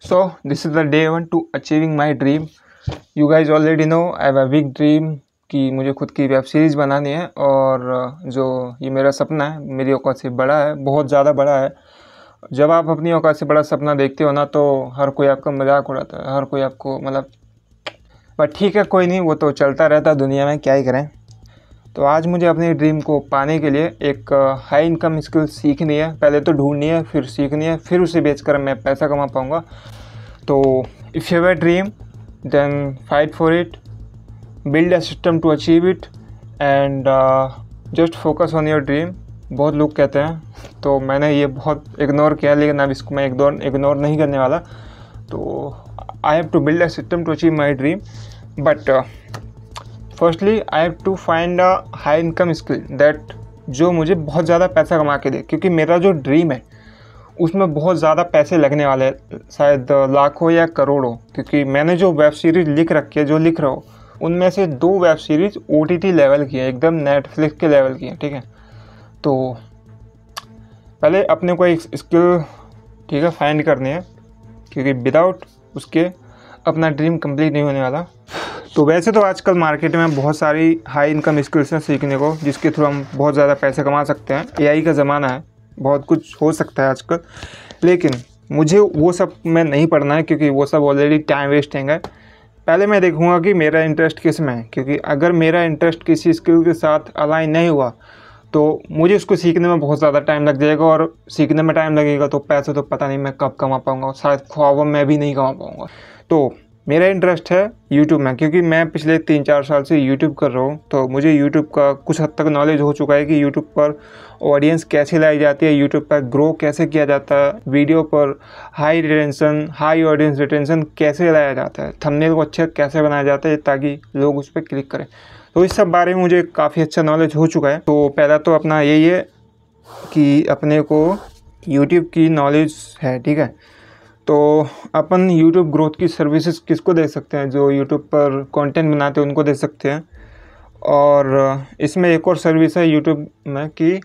So this is the day one to achieving my dream. You guys already know I have a big dream कि मुझे खुद की web series बनानी है और जो ये मेरा सपना है मेरी औकात से बड़ा है, बहुत ज़्यादा बड़ा है। जब आप अपनी औकात से बड़ा सपना देखते हो ना तो हर कोई आपका मजाक उड़ाता है, हर कोई आपको बट ठीक है, कोई नहीं, वो तो चलता रहता है दुनिया में, क्या ही करें। तो आज मुझे अपनी ड्रीम को पाने के लिए एक हाई इनकम स्किल सीखनी है। पहले तो ढूंढनी है, फिर सीखनी है, फिर उसे बेचकर मैं पैसा कमा पाऊँगा। तो if you have a dream then fight for it, build a system to achieve it and just focus on your dream. बहुत लोग कहते हैं, तो मैंने ये बहुत इग्नोर किया, लेकिन अब इसको मैं इग्नोर नहीं करने वाला। तो I have to build a system to achieve my dream, but firstly I have to find a high income skill that जो मुझे बहुत ज़्यादा पैसा कमा के दे, क्योंकि मेरा जो ड्रीम है उसमें बहुत ज़्यादा पैसे लगने वाले हैं, शायद लाखों या करोड़ों। क्योंकि मैंने जो वेब सीरीज़ लिख रखी है, जो लिख रहा हूँ, उनमें से 2 वेब सीरीज़ OTT लेवल की है, एकदम नेटफ्लिक्स के लेवल की है, ठीक है। तो पहले अपने को एक स्किल, ठीक है, फाइंड करनी है, क्योंकि विदाउट उसके अपना ड्रीम कंप्लीट नहीं होने वाला। तो वैसे तो आजकल मार्केट में बहुत सारी हाई इनकम स्किल्स हैं सीखने को, जिसके थ्रू हम बहुत ज़्यादा पैसे कमा सकते हैं। AI का ज़माना है, बहुत कुछ हो सकता है आजकल, लेकिन मुझे वो सब में नहीं पढ़ना है, क्योंकि वो सब ऑलरेडी टाइम वेस्टिंग है। पहले मैं देखूंगा कि मेरा इंटरेस्ट किस में है, क्योंकि अगर मेरा इंटरेस्ट किसी स्किल के साथ अलाइन नहीं हुआ तो मुझे उसको सीखने में बहुत ज़्यादा टाइम लग जाएगा, और सीखने में टाइम लगेगा तो पैसे तो पता नहीं मैं कब कमा पाऊँगा, शायद ख्वाबों में भी नहीं कमा पाऊँगा। तो मेरा इंटरेस्ट है यूट्यूब में, क्योंकि मैं पिछले 3-4 साल से यूट्यूब कर रहा हूँ। तो मुझे यूट्यूब का कुछ हद तक नॉलेज हो चुका है कि यूट्यूब पर ऑडियंस कैसे लाई जाती है, यूट्यूब पर ग्रो कैसे किया जाता है, वीडियो पर हाई ऑडियंस रिटेंशन कैसे लाया जाता है, थंबनेल को अच्छा कैसे बनाया जाता है ताकि लोग उस पर क्लिक करें। तो इस सब बारे में मुझे काफ़ी अच्छा नॉलेज हो चुका है। तो पहला तो अपना यही है कि अपने को यूट्यूब की नॉलेज है, ठीक है। तो अपन यूट्यूब ग्रोथ की सर्विसेज किसको दे सकते हैं? जो यूट्यूब पर कंटेंट बनाते हैं उनको दे सकते हैं। और इसमें एक और सर्विस है यूट्यूब में कि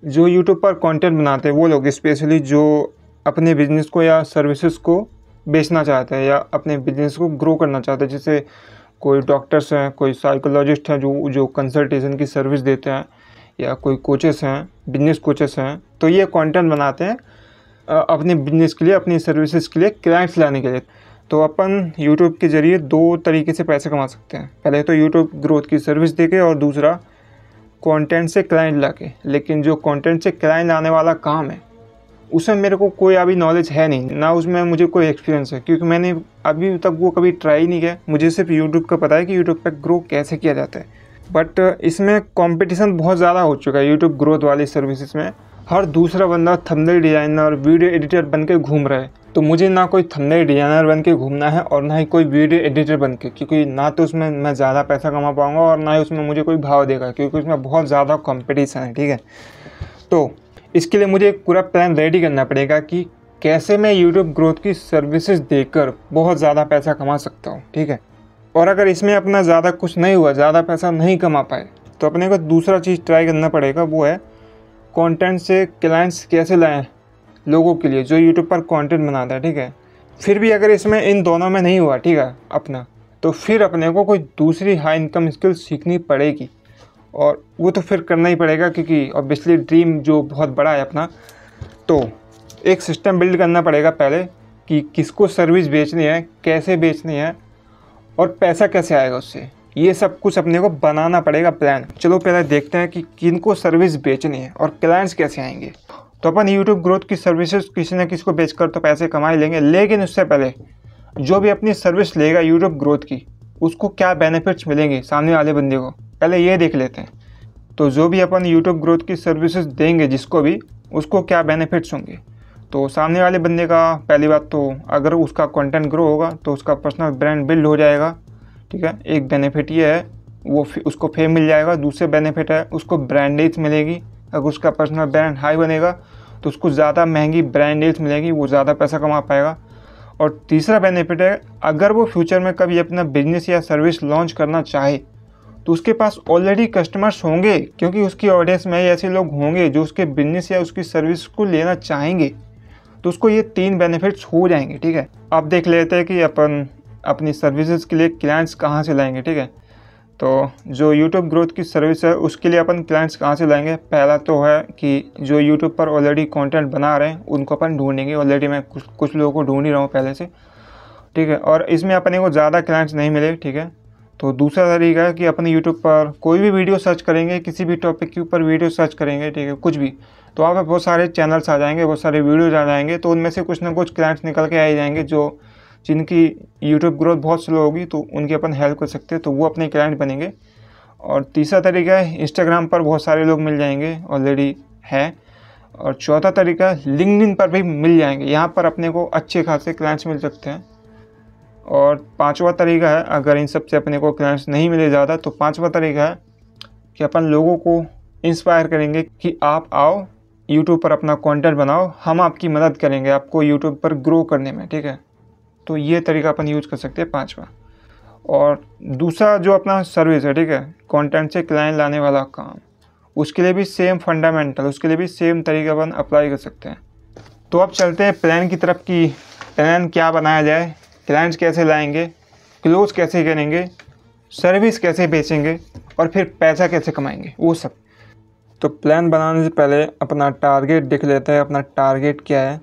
जो यूट्यूब पर कंटेंट बनाते हैं वो लोग, स्पेशली जो अपने बिजनेस को या सर्विसेज को बेचना चाहते हैं या अपने बिजनेस को ग्रो करना चाहते हैं, जैसे कोई डॉक्टर्स हैं, कोई साइकोलॉजिस्ट हैं जो कंसल्टेशन की सर्विस देते हैं, या कोई कोचेस हैं, बिजनेस कोचेस हैं। तो ये कंटेंट बनाते हैं अपने बिजनेस के लिए, अपनी सर्विसेज के लिए, क्लाइंट्स लाने के लिए। तो अपन यूट्यूब के ज़रिए 2 तरीके से पैसे कमा सकते हैं। पहले तो यूट्यूब ग्रोथ की सर्विस देके, और दूसरा कंटेंट से क्लाइंट लाके। लेकिन जो कंटेंट से क्लाइंट आने वाला काम है उसमें मेरे को कोई अभी नॉलेज है नहीं, ना उसमें मुझे कोई एक्सपीरियंस है, क्योंकि मैंने अभी तक वो कभी ट्राई नहीं किया। मुझे सिर्फ यूट्यूब का पता है कि यूट्यूब पर ग्रो कैसे किया जाता है। बट इसमें कंपटीशन बहुत ज़्यादा हो चुका है यूट्यूब ग्रोथ वाली सर्विसेज में। हर दूसरा बंदा थंबनेल डिज़ाइनर, वीडियो एडिटर बन के घूम रहा है। तो मुझे ना कोई थंबनेल डिज़ाइनर बन के घूमना है और ना ही कोई वीडियो एडिटर बन के, क्योंकि ना तो उसमें मैं ज़्यादा पैसा कमा पाऊँगा और ना ही उसमें मुझे कोई भाव देगा, क्योंकि उसमें बहुत ज़्यादा कंपटीशन है, ठीक है। तो इसके लिए मुझे एक पूरा प्लान रेडी करना पड़ेगा कि कैसे मैं यूट्यूब ग्रोथ की सर्विसेज देकर बहुत ज़्यादा पैसा कमा सकता हूँ, ठीक है। और अगर इसमें अपना ज़्यादा कुछ नहीं हुआ, ज़्यादा पैसा नहीं कमा पाए, तो अपने को दूसरा चीज़ ट्राई करना पड़ेगा, वो है कंटेंट से क्लाइंट्स कैसे लाएं लोगों के लिए जो यूट्यूब पर कंटेंट बनाता है, ठीक है। फिर भी अगर इसमें इन दोनों में नहीं हुआ, ठीक है, अपना, तो फिर अपने को कोई दूसरी हाई इनकम स्किल सीखनी पड़ेगी, और वो तो फिर करना ही पड़ेगा, क्योंकि ऑब्वियसली ड्रीम जो बहुत बड़ा है अपना। तो एक सिस्टम बिल्ड करना पड़ेगा पहले कि किसको सर्विस बेचनी है, कैसे बेचनी है, और पैसा कैसे आएगा उससे। ये सब कुछ अपने को बनाना पड़ेगा प्लान। चलो पहले देखते हैं कि किनको सर्विस बेचनी है और क्लाइंट्स कैसे आएंगे। तो अपन यूट्यूब ग्रोथ की सर्विसेज किसी न किसी को बेचकर तो पैसे कमा ही लेंगे, लेकिन उससे पहले जो भी अपनी सर्विस लेगा यूट्यूब ग्रोथ की, उसको क्या बेनिफिट्स मिलेंगे सामने वाले बंदे को, पहले ये देख लेते हैं। तो जो भी अपन यूट्यूब ग्रोथ की सर्विसेज देंगे जिसको भी, उसको क्या बेनिफिट्स होंगे। तो सामने वाले बंदे का पहली बात तो अगर उसका कंटेंट ग्रो होगा तो उसका पर्सनल ब्रांड बिल्ड हो जाएगा, ठीक है। एक बेनिफिट ये है, वो उसको फेम मिल जाएगा। दूसरे बेनिफिट है उसको ब्रांडेज मिलेगी। अगर उसका पर्सनल ब्रांड हाई बनेगा तो उसको ज़्यादा महंगी ब्रांडेज मिलेगी, वो ज़्यादा पैसा कमा पाएगा। और तीसरा बेनिफिट है, अगर वो फ्यूचर में कभी अपना बिजनेस या सर्विस लॉन्च करना चाहे तो उसके पास ऑलरेडी कस्टमर्स होंगे, क्योंकि उसकी ऑडियंस में ऐसे लोग होंगे जो उसके बिजनेस या उसकी सर्विस को लेना चाहेंगे। तो उसको ये 3 बेनिफिट्स हो जाएंगे, ठीक है। अब देख लेते हैं कि अपन अपनी सर्विसेज के लिए क्लाइंट्स कहाँ से लाएंगे, ठीक है। तो जो यूट्यूब ग्रोथ की सर्विस है उसके लिए अपन क्लाइंट्स कहाँ से लाएंगे। पहला तो है कि जो यूट्यूब पर ऑलरेडी कंटेंट बना रहे हैं उनको अपन ढूंढेंगे। ऑलरेडी मैं कुछ लोगों को ढूंढ ही रहा हूँ पहले से, ठीक है। और इसमें अपने को ज़्यादा क्लाइंट्स नहीं मिले, ठीक है। तो दूसरा तरीका है कि अपने यूट्यूब पर कोई भी वीडियो सर्च करेंगे, किसी भी टॉपिक के ऊपर वीडियो सर्च करेंगे, ठीक है, कुछ भी, तो वहाँ पर बहुत सारे चैनल्स आ जाएंगे, बहुत सारे वीडियोज आ जाएंगे। तो उनमें से कुछ ना कुछ क्लाइंट्स निकल के आ ही जाएंगे जो जिनकी यूट्यूब ग्रोथ बहुत स्लो होगी, तो उनकी अपन हेल्प कर सकते हैं, तो वो अपने क्लाइंट बनेंगे। और तीसरा तरीका है इंस्टाग्राम पर बहुत सारे लोग मिल जाएंगे, ऑलरेडी है। और चौथा तरीका है लिंक्डइन पर भी मिल जाएंगे, यहाँ पर अपने को अच्छे खासे क्लाइंट्स मिल सकते हैं। और पांचवा तरीका है, अगर इन सब से अपने को क्लाइंट्स नहीं मिले ज़्यादा, तो पांचवा तरीका है कि अपन लोगों को इंस्पायर करेंगे कि आप आओ यूट्यूब पर अपना कंटेंट बनाओ, हम आपकी मदद करेंगे आपको यूट्यूब पर ग्रो करने में, ठीक है। तो ये तरीका अपन यूज़ कर सकते हैं पांचवा। और दूसरा जो अपना सर्विस है, ठीक है, कंटेंट से क्लाइंट लाने वाला काम, उसके लिए भी सेम फंडामेंटल, उसके लिए भी सेम तरीका अपन अप्लाई कर सकते हैं। तो अब चलते हैं प्लान की तरफ कि प्लान क्या बनाया जाए, क्लाइंट्स कैसे लाएंगे, क्लोज कैसे करेंगे, सर्विस कैसे बेचेंगे और फिर पैसा कैसे कमाएंगे, वो सब। तो प्लान बनाने से पहले अपना टारगेट देख लेते हैं। अपना टारगेट क्या है।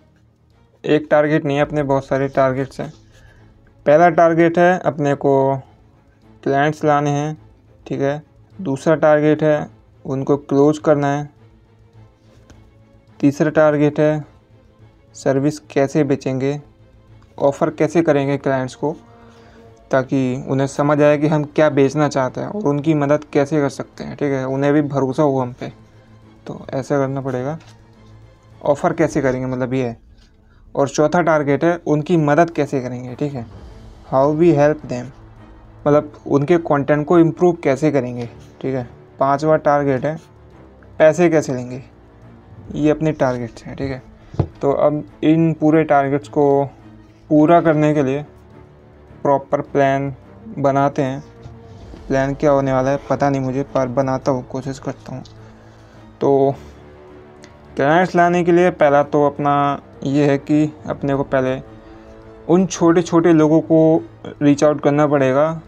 एक टारगेट नहीं है, अपने बहुत सारे टारगेट्स हैं। पहला टारगेट है अपने को क्लाइंट्स लाने हैं, ठीक है। दूसरा टारगेट है उनको क्लोज करना है। तीसरा टारगेट है सर्विस कैसे बेचेंगे, ऑफ़र कैसे करेंगे क्लाइंट्स को, ताकि उन्हें समझ आए कि हम क्या बेचना चाहते हैं और उनकी मदद कैसे कर सकते हैं, ठीक है, उन्हें भी भरोसा हो हम पे। तो ऐसा करना पड़ेगा। ऑफ़र कैसे करेंगे मतलब ये है। और चौथा टारगेट है उनकी मदद कैसे करेंगे, ठीक है, हाउ वी हेल्प देम, मतलब उनके कंटेंट को इम्प्रूव कैसे करेंगे, ठीक है। पांचवा टारगेट है पैसे कैसे लेंगे। ये अपने टारगेट्स हैं, ठीक है। तो अब इन पूरे टारगेट्स को पूरा करने के लिए प्रॉपर प्लान बनाते हैं। प्लान क्या होने वाला है पता नहीं मुझे, पर बनाता हूँ, कोशिश करता हूँ। तो क्लाइंट्स लाने के लिए पहला तो अपना ये है कि अपने को पहले उन छोटे छोटे लोगों को रीच आउट करना पड़ेगा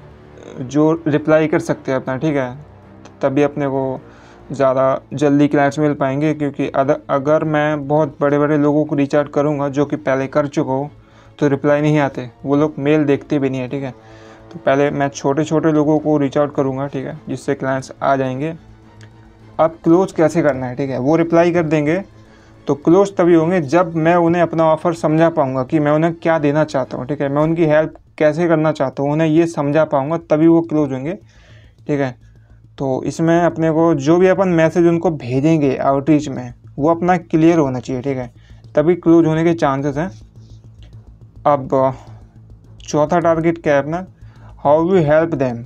जो रिप्लाई कर सकते हैं अपना, ठीक है। तभी अपने को ज़्यादा जल्दी क्लाइंट्स मिल पाएंगे, क्योंकि अगर मैं बहुत बड़े बड़े लोगों को रीच आउट करूँगा जो कि पहले कर चुका हूँ, तो रिप्लाई नहीं आते, वो लोग मेल देखते भी नहीं है, ठीक है। तो पहले मैं छोटे छोटे लोगों को रीच आउट करूँगा, ठीक है, जिससे क्लाइंट्स आ जाएंगे। अब क्लोज कैसे करना है, ठीक है, वो रिप्लाई कर देंगे तो क्लोज तभी होंगे जब मैं उन्हें अपना ऑफ़र समझा पाऊँगा कि मैं उन्हें क्या देना चाहता हूँ, ठीक है, मैं उनकी हेल्प कैसे करना चाहता हूँ, उन्हें ये समझा पाऊँगा, तभी वो क्लोज होंगे, ठीक है। तो इसमें अपने को जो भी अपन मैसेज उनको भेजेंगे आउटरीच में, वो अपना क्लियर होना चाहिए, ठीक है, तभी क्लोज होने के चांसेस हैं। अब चौथा टारगेट क्या है अपना, हाउ वी हेल्प देम,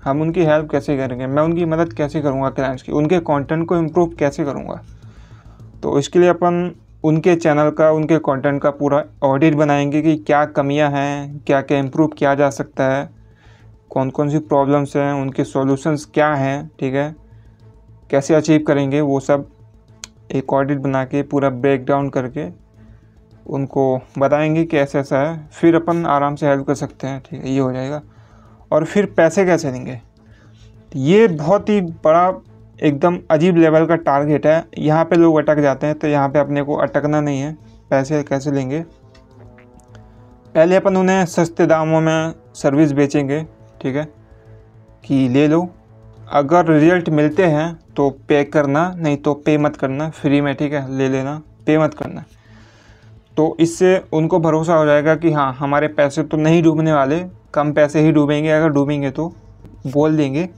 हम उनकी हेल्प कैसे करेंगे, मैं उनकी मदद कैसे करूँगा क्लाइंट्स की, उनके कंटेंट को इम्प्रूव कैसे करूँगा। तो इसके लिए अपन उनके चैनल का, उनके कंटेंट का पूरा ऑडिट बनाएंगे कि क्या कमियां हैं, क्या क्या इम्प्रूव किया जा सकता है, कौन कौन सी प्रॉब्लम्स हैं, उनके सॉल्यूशंस क्या हैं, ठीक है, कैसे अचीव करेंगे, वो सब एक ऑडिट बना के पूरा ब्रेक डाउन करके उनको बताएंगे कि ऐसा ऐसा है, फिर अपन आराम से हेल्प कर सकते हैं, ठीक है, ये हो जाएगा। और फिर पैसे कैसे लेंगे, ये बहुत ही बड़ा एकदम अजीब लेवल का टारगेट है। यहाँ पे लोग अटक जाते हैं, तो यहाँ पे अपने को अटकना नहीं है। पैसे कैसे लेंगे, पहले अपन उन्हें सस्ते दामों में सर्विस बेचेंगे, ठीक है, कि ले लो, अगर रिजल्ट मिलते हैं तो पे करना, नहीं तो पे मत करना, फ्री में, ठीक है, ले लेना, पे मत करना। तो इससे उनको भरोसा हो जाएगा कि हाँ हमारे पैसे तो नहीं डूबने वाले, कम पैसे ही डूबेंगे, अगर डूबेंगे तो बोल देंगे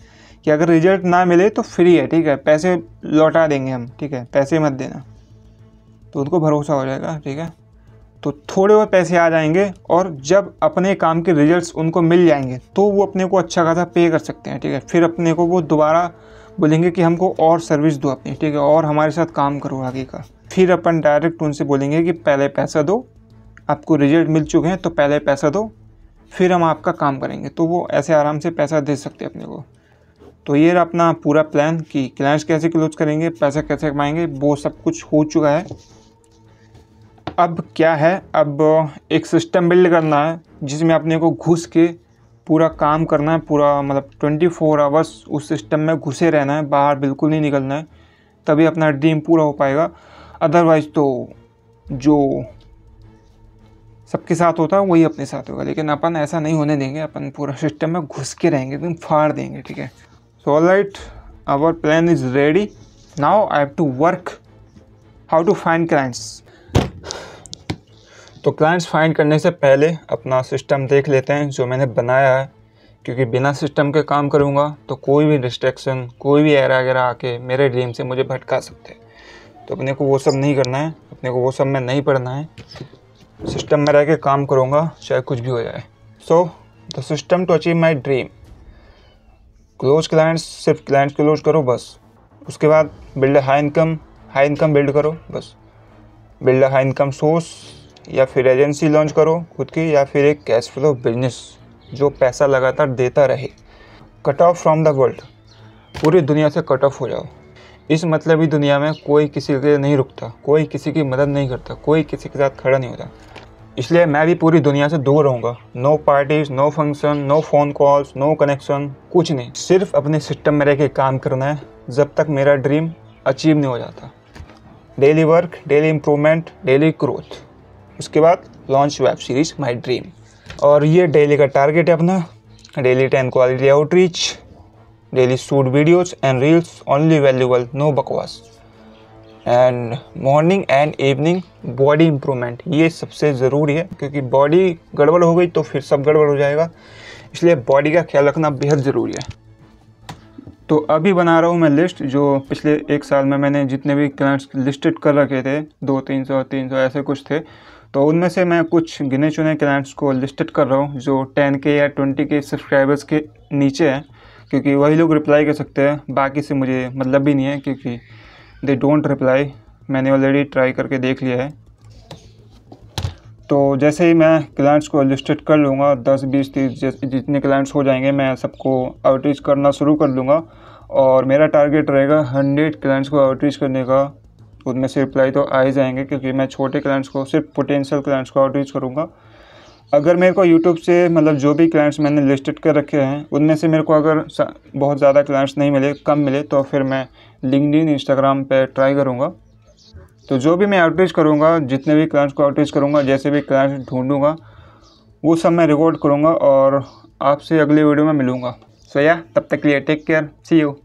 कि अगर रिजल्ट ना मिले तो फ्री है, ठीक है, पैसे लौटा देंगे हम, ठीक है, पैसे मत देना। तो उनको भरोसा हो जाएगा, ठीक है। तो थोड़े बहुत पैसे आ जाएंगे और जब अपने काम के रिजल्ट्स उनको मिल जाएंगे तो वो अपने को अच्छा खासा पे कर सकते हैं, ठीक है। फिर अपने को वो दोबारा बोलेंगे कि हमको और सर्विस दो अपनी, ठीक है, और हमारे साथ काम करो आगे का। फिर अपन डायरेक्ट उनसे बोलेंगे कि पहले पैसा दो, आपको रिजल्ट मिल चुके हैं तो पहले पैसा दो, फिर हम आपका काम करेंगे। तो वो ऐसे आराम से पैसा दे सकते हैं अपने को। तो ये रहा अपना पूरा प्लान कि क्लाइंट्स कैसे क्लोज करेंगे, पैसा कैसे कमाएंगे, वो सब कुछ हो चुका है। अब क्या है, अब एक सिस्टम बिल्ड करना है जिसमें अपने को घुस के पूरा काम करना है, पूरा मतलब 24 आवर्स उस सिस्टम में घुसे रहना है, बाहर बिल्कुल नहीं निकलना है, तभी अपना ड्रीम पूरा हो पाएगा। अदरवाइज़ तो जो सबके साथ होता है वही अपने साथ होगा, लेकिन अपन ऐसा नहीं होने देंगे, अपन पूरा सिस्टम में घुस के रहेंगे, एकदम फाड़ देंगे, ठीक है। So alright, our plan is ready, now I have to work how to find clients. तो क्लाइंट्स फाइंड करने से पहले अपना सिस्टम देख लेते हैं जो मैंने बनाया है, क्योंकि बिना सिस्टम के काम करूँगा तो कोई भी डिस्ट्रैक्शन, कोई भी एरर वगैरह आके मेरे ड्रीम से मुझे भटका सकते हैं। तो अपने को वो सब नहीं करना है, अपने को वो सब में नहीं पढ़ना है, सिस्टम में रह के काम करूँगा चाहे कुछ भी हो जाए। So the system to achieve my dream, close clients, सिर्फ क्लाइंट्स क्लोज करो बस। उसके बाद बिल्ड हाई इनकम बिल्ड करो बस। बिल्ड हाई इनकम सोर्स, या फिर एजेंसी लॉन्च करो खुद की, या फिर एक कैश फ्लो बिजनेस जो पैसा लगातार देता रहे। Cut off from the world, पूरी दुनिया से कट ऑफ हो जाओ। इस मतलबी दुनिया में कोई किसी के लिए नहीं रुकता, कोई किसी की मदद नहीं करता, कोई किसी के साथ खड़ा नहीं होता, इसलिए मैं भी पूरी दुनिया से दूर रहूँगा। No parties, no function, no phone calls, no connection, कुछ नहीं, सिर्फ अपने सिस्टम में रह के काम करना है जब तक मेरा ड्रीम अचीव नहीं हो जाता। Daily work, daily improvement, daily growth, उसके बाद launch web series my dream. और ये डेली का टारगेट है अपना, daily 10 quality outreach, daily shoot videos and reels, only valuable, no बकवास, and morning and evening body improvement. ये सबसे ज़रूरी है, क्योंकि बॉडी गड़बड़ हो गई तो फिर सब गड़बड़ हो जाएगा, इसलिए बॉडी का ख्याल रखना बेहद ज़रूरी है। तो अभी बना रहा हूँ मैं लिस्ट, जो पिछले 1 साल में मैंने जितने भी क्लाइंट्स लिस्टेड कर रखे थे, 200-300 ऐसे कुछ थे, तो उनमें से मैं कुछ गिने चुने क्लाइंट्स को लिस्टेड कर रहा हूँ जो 10K या 20K सब्सक्राइबर्स के नीचे हैं, क्योंकि वही लोग रिप्लाई कर सकते हैं, बाकी से मुझे मतलब भी नहीं है, क्योंकि दे डोंट रिप्लाई। मैंने ऑलरेडी ट्राई करके देख लिया है। तो जैसे ही मैं क्लाइंट्स को लिस्टेड कर लूँगा, 10, 20, 30 जितने क्लाइंट्स हो जाएंगे, मैं सबको आउटरीच करना शुरू कर दूँगा, और मेरा टारगेट रहेगा 100 क्लाइंट्स को आउटरीच करने का। उनमें से रिप्लाई तो आ ही जाएंगे, क्योंकि मैं छोटे क्लाइंट्स को, सिर्फ पोटेंशियल क्लाइंट्स को आउटरीच करूँगा। अगर मेरे को यूट्यूब से मतलब जो भी क्लाइंट्स मैंने लिस्टेड कर रखे हैं उनमें से मेरे को अगर बहुत ज़्यादा क्लाइंट्स नहीं मिले, कम मिले, तो फिर मैं लिंक्डइन, इंस्टाग्राम पे ट्राई करूँगा। तो जो भी मैं आउटरीच करूँगा, जितने भी क्लाइंट्स को आउटरीच करूँगा, जैसे भी क्लाइंट्स ढूंढूँगा, वो सब मैं रिकॉर्ड करूँगा और आपसे अगली वीडियो में मिलूँगा। सो या, तब तक के लिए टेक केयर, सी यू।